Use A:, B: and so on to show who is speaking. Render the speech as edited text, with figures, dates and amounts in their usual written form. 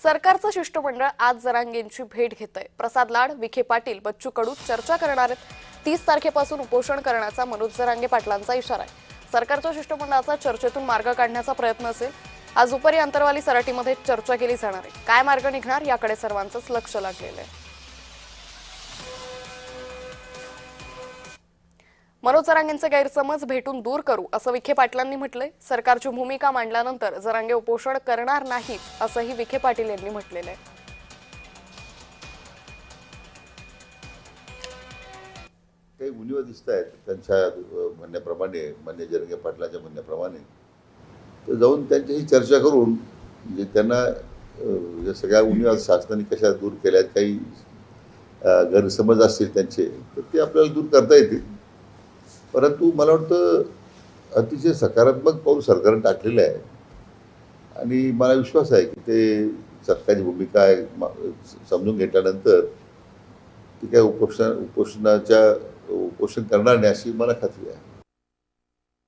A: सरकारचं शिष्टमंडळ आज जरांगेंची भेट घेतंय। प्रसाद लाड, विखे पाटील, बच्चू कडू चर्चा करणार आहेत। 30 तारखेपासून उपोषण करण्याचा मनोज जरांगे पाटलांचा इशारा आहे। सरकारच्या शिष्टमंडळाचा चर्चेतून मार्ग काढण्याचा प्रयत्न असेल। आज दुपारी अंतरवाली सराटीमध्ये चर्चा केली जाणार आहे। काय मार्ग निघणार याकडे सर्वांचंच लक्ष लागलेलं आहे। मनोज जरांगेंचे गैरसमज भेटून दूर करू असं विखे पाटलांनी म्हटलंय। सरकारची भूमिका मांडल्यानंतर जरांगे उपोषण करणार नाहीत असंही विखे पाटील यांनी म्हटलेलं आहे।
B: काही उणिवा दिसत आहेत त्यांच्या म्हणण्याप्रमाणे, मान्य जरांगे पाटलांच्या म्हणण्याप्रमाणे, तर जाऊन त्यांच्याशी चर्चा करून म्हणजे त्यांना या सगळ्या उणिवा शासनाने कशा दूर केल्यात, काही गैरसमज असतील त्यांचे, तर ते आपल्याला दूर करता येतील। परंतु मला वाटतं अतिशय सकारात्मक पाऊल सरकारने टाकलेलं आहे आणि मला विश्वास आहे की ते सरकारची भूमिका समजून घेतल्यानंतर ते काय उपोषण करणार नाही अशी मला खात्री आहे।